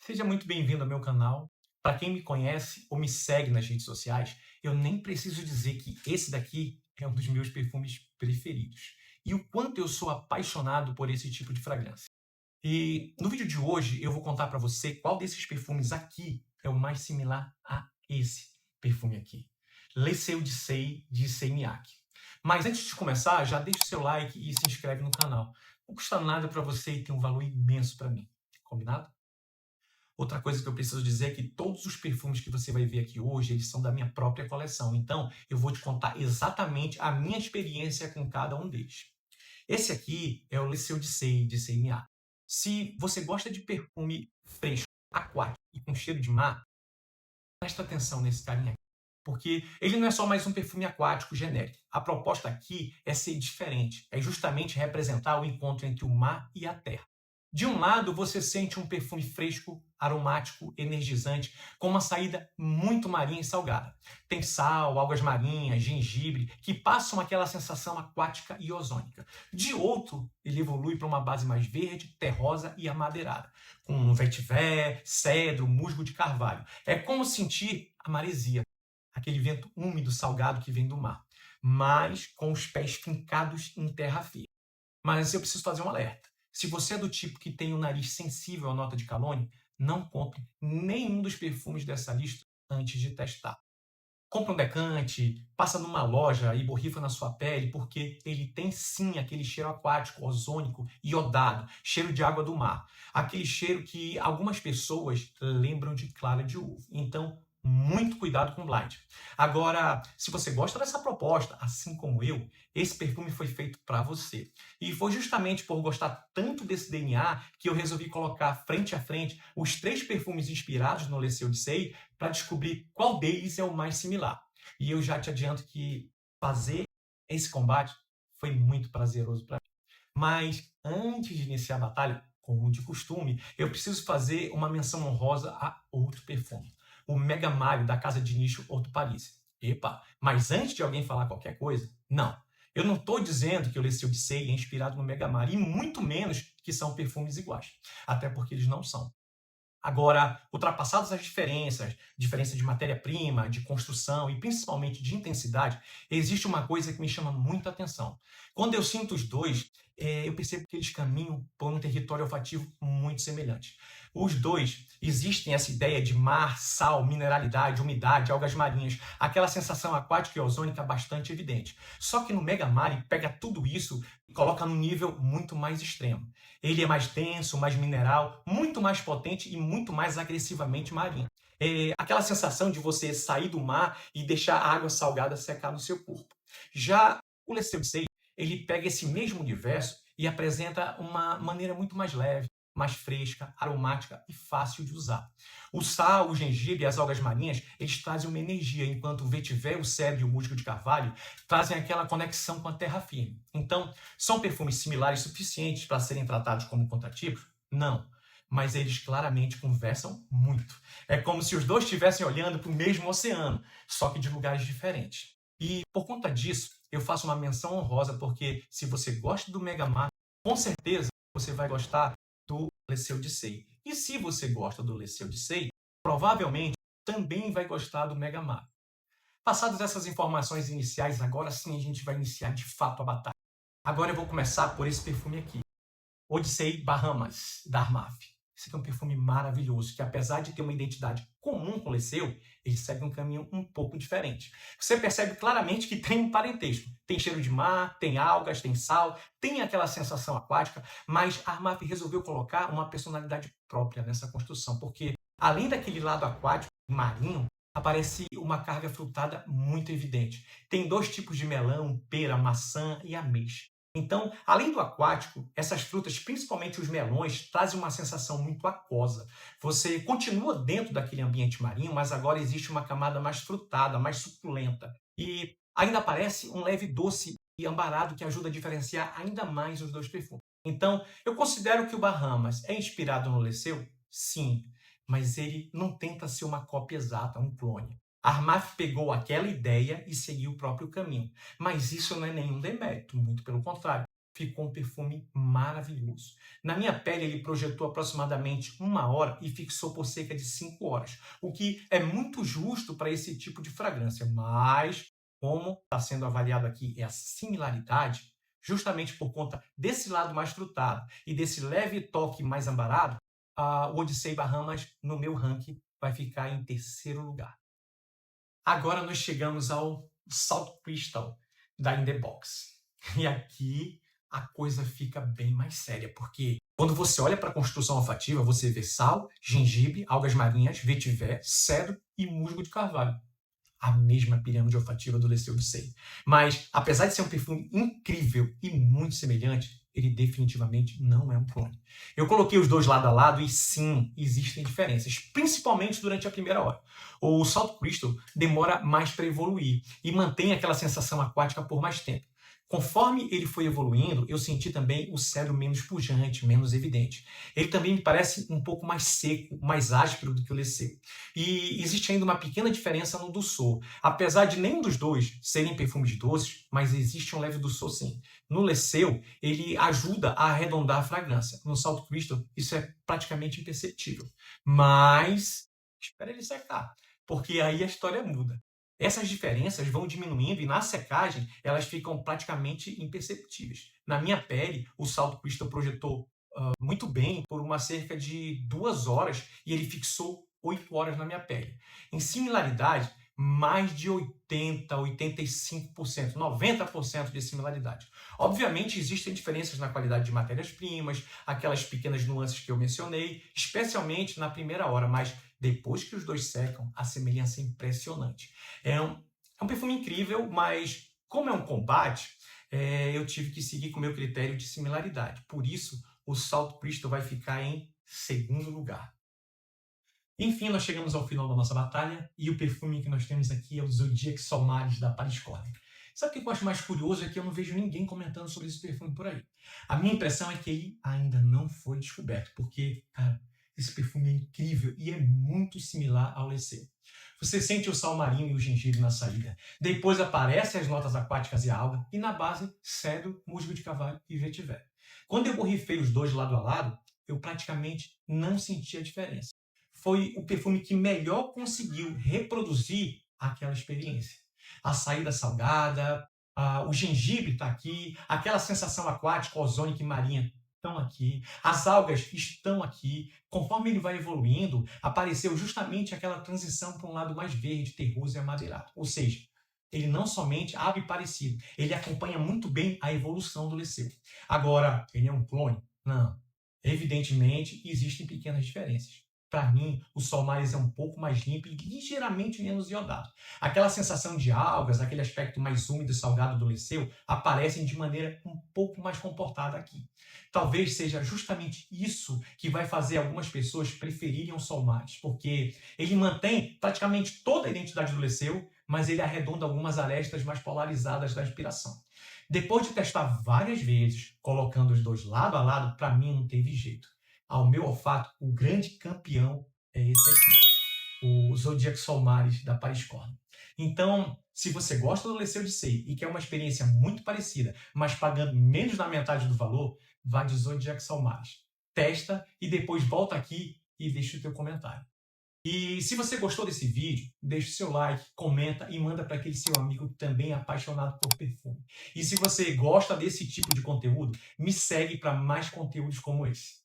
Seja muito bem-vindo ao meu canal. Para quem me conhece ou me segue nas redes sociais, eu nem preciso dizer que esse daqui é um dos meus perfumes preferidos. E o quanto eu sou apaixonado por esse tipo de fragrância. E no vídeo de hoje eu vou contar para você qual desses perfumes aqui é o mais similar a esse perfume aqui. Le Seu de Sei, de Seimiac. Mas antes de começar, já deixa o seu like e se inscreve no canal. Não custa nada para você e tem um valor imenso para mim. Combinado? Outra coisa que eu preciso dizer é que todos os perfumes que você vai ver aqui hoje, eles são da minha própria coleção. Então, eu vou te contar exatamente a minha experiência com cada um deles. Esse aqui é o Le Seu de Sei, de CMA. Se você gosta de perfume fresco, aquático e com cheiro de mar, presta atenção nesse carinha aqui. Porque ele não é só mais um perfume aquático genérico. A proposta aqui é ser diferente. É justamente representar o encontro entre o mar e a terra. De um lado, você sente um perfume fresco, aromático, energizante, com uma saída muito marinha e salgada. Tem sal, algas marinhas, gengibre, que passam aquela sensação aquática e ozônica. De outro, ele evolui para uma base mais verde, terrosa e amadeirada, com vetiver, cedro, musgo de carvalho. É como sentir a maresia, aquele vento úmido, salgado que vem do mar, mas com os pés fincados em terra firme. Mas eu preciso fazer um alerta. Se você é do tipo que tem o nariz sensível à nota de calônia, não compre nenhum dos perfumes dessa lista antes de testar. Compre um decante, passa numa loja e borrifa na sua pele, porque ele tem sim aquele cheiro aquático, ozônico, iodado, cheiro de água do mar. Aquele cheiro que algumas pessoas lembram de clara de uva. Então, muito cuidado com o blind. Agora, se você gosta dessa proposta, assim como eu, esse perfume foi feito para você. E foi justamente por gostar tanto desse DNA que eu resolvi colocar frente a frente os 3 perfumes inspirados no Le Seu de Sei para descobrir qual deles é o mais similar. E eu já te adianto que fazer esse combate foi muito prazeroso para mim. Mas antes de iniciar a batalha, como de costume, eu preciso fazer uma menção honrosa a outro perfume, o Mega Mario da casa de nicho Orto Paris. Epa, mas antes de alguém falar qualquer coisa, não. Eu não estou dizendo que o Le Seu de Sei é inspirado no Mega Mario, e muito menos que são perfumes iguais. Até porque eles não são. Agora, ultrapassadas as diferenças, diferença de matéria-prima, de construção e principalmente de intensidade, existe uma coisa que me chama muita atenção. Quando eu sinto os dois, eu percebo que eles caminham por um território olfativo muito semelhante. Os dois existem essa ideia de mar, sal, mineralidade, umidade, algas marinhas, aquela sensação aquática e ozônica bastante evidente. Só que no Mega Mari pega tudo isso e coloca num nível muito mais extremo. Ele é mais denso, mais mineral, muito mais potente e muito mais agressivamente marinho. É aquela sensação de você sair do mar e deixar a água salgada secar no seu corpo. Já o Le Seu ele pega esse mesmo universo e apresenta uma maneira muito mais leve, mais fresca, aromática e fácil de usar. O sal, o gengibre e as algas marinhas, eles trazem uma energia, enquanto o vetiver, o cedro e o musgo de carvalho trazem aquela conexão com a terra firme. Então, são perfumes similares suficientes para serem tratados como contratipos? Não. Mas eles claramente conversam muito. É como se os dois estivessem olhando para o mesmo oceano, só que de lugares diferentes. E por conta disso, eu faço uma menção honrosa, porque se você gosta do Mega Mar, com certeza você vai gostar do Le Seu de Sei. E se você gosta do Le Seu de Sei, provavelmente também vai gostar do Mega Mar. Passadas essas informações iniciais, agora sim a gente vai iniciar de fato a batalha. Agora eu vou começar por esse perfume aqui. Odyssey Bahamas, da Armaf. Esse aqui é um perfume maravilhoso, que apesar de ter uma identidade comum com o Le Seu, ele segue um caminho um pouco diferente. Você percebe claramente que tem um parentesco. Tem cheiro de mar, tem algas, tem sal, tem aquela sensação aquática, mas a Armaf resolveu colocar uma personalidade própria nessa construção, porque além daquele lado aquático, marinho, aparece uma carga frutada muito evidente. Tem 2 tipos de melão, pera, maçã e ameixa. Então, além do aquático, essas frutas, principalmente os melões, trazem uma sensação muito aquosa. Você continua dentro daquele ambiente marinho, mas agora existe uma camada mais frutada, mais suculenta. E ainda aparece um leve doce e ambarado que ajuda a diferenciar ainda mais os 2 perfumes. Então, eu considero que o Bahamas é inspirado no Le Seu? Sim, mas ele não tenta ser uma cópia exata, um clone. Armaf pegou aquela ideia e seguiu o próprio caminho. Mas isso não é nenhum demérito, muito pelo contrário. ficou um perfume maravilhoso. Na minha pele, ele projetou aproximadamente 1 hora e fixou por cerca de 5 horas, o que é muito justo para esse tipo de fragrância. Mas, como está sendo avaliado aqui é a similaridade, justamente por conta desse lado mais frutado e desse leve toque mais ambarado, o Odyssey Bahamas, no meu ranking, vai ficar em terceiro lugar. Agora nós chegamos ao Salt Crystal da In The Box. E aqui a coisa fica bem mais séria, porque quando você olha para a construção olfativa, você vê sal, gengibre, algas marinhas, vetiver, cedro e musgo de carvalho. A mesma pirâmide olfativa do Leceu Odyssey. Mas, apesar de ser um perfume incrível e muito semelhante, ele definitivamente não é um clone. Eu coloquei os dois lado a lado e sim, existem diferenças, principalmente durante a primeira hora. O Salt Crystal demora mais para evoluir e mantém aquela sensação aquática por mais tempo. Conforme ele foi evoluindo, eu senti também o cedro menos pujante, menos evidente. Ele também me parece um pouco mais seco, mais áspero do que o Leceu. E existe ainda uma pequena diferença no doçor. Apesar de nenhum dos dois serem perfumes doces, mas existe um leve doçor sim. No Leceu, ele ajuda a arredondar a fragrância. No Salt Crystal, isso é praticamente imperceptível. Mas espera ele secar, porque aí a história muda. Essas diferenças vão diminuindo e na secagem elas ficam praticamente imperceptíveis. Na minha pele, o Salt Crystal projetou muito bem por uma cerca de 2 horas e ele fixou 8 horas na minha pele. Em similaridade, mais de 80, 85%, 90% de similaridade. Obviamente, existem diferenças na qualidade de matérias-primas, aquelas pequenas nuances que eu mencionei, especialmente na primeira hora, mas depois que os dois secam, a semelhança é impressionante. É um perfume incrível, mas como é um combate, eu tive que seguir com o meu critério de similaridade. Por isso, o Salt Crystal vai ficar em segundo lugar. Enfim, nós chegamos ao final da nossa batalha e o perfume que nós temos aqui é o Zodiac Solmaris da Paris Corner. Sabe o que eu acho mais curioso? É que eu não vejo ninguém comentando sobre esse perfume por aí. A minha impressão é que ele ainda não foi descoberto, porque, cara, esse perfume é incrível e é muito similar ao Leceu. Você sente o sal marinho e o gengibre na saída. Depois aparecem as notas aquáticas e a alga. E na base, cedro, musgo de carvalho e vetiver. Quando eu borrifei os dois lado a lado, eu praticamente não senti a diferença. Foi o perfume que melhor conseguiu reproduzir aquela experiência. A saída salgada, o gengibre está aqui, aquela sensação aquática, ozônica e marinha estão aqui, as algas estão aqui. Conforme ele vai evoluindo, apareceu justamente aquela transição para um lado mais verde, terroso e amadeirado. Ou seja, ele não somente abre parecido, ele acompanha muito bem a evolução do Leceu. Agora, ele é um clone? Não. Evidentemente, existem pequenas diferenças. Para mim, o Solmaris é um pouco mais limpo e ligeiramente menos iodado. Aquela sensação de algas, aquele aspecto mais úmido e salgado do Leceu, aparecem de maneira um pouco mais comportada aqui. Talvez seja justamente isso que vai fazer algumas pessoas preferirem o Solmaris, porque ele mantém praticamente toda a identidade do Leceu, mas ele arredonda algumas arestas mais polarizadas da inspiração. Depois de testar várias vezes, colocando os dois lado a lado, para mim não teve jeito. Ao meu olfato, o grande campeão é esse aqui, o Zodiac Solmaris da Paris Corner. Então, se você gosta do Leceu Odyssey e quer uma experiência muito parecida, mas pagando menos da metade do valor, vá de Zodiac Solmaris. Testa e depois volta aqui e deixa o teu comentário. E se você gostou desse vídeo, deixa o seu like, comenta e manda para aquele seu amigo que também é apaixonado por perfume. E se você gosta desse tipo de conteúdo, me segue para mais conteúdos como esse.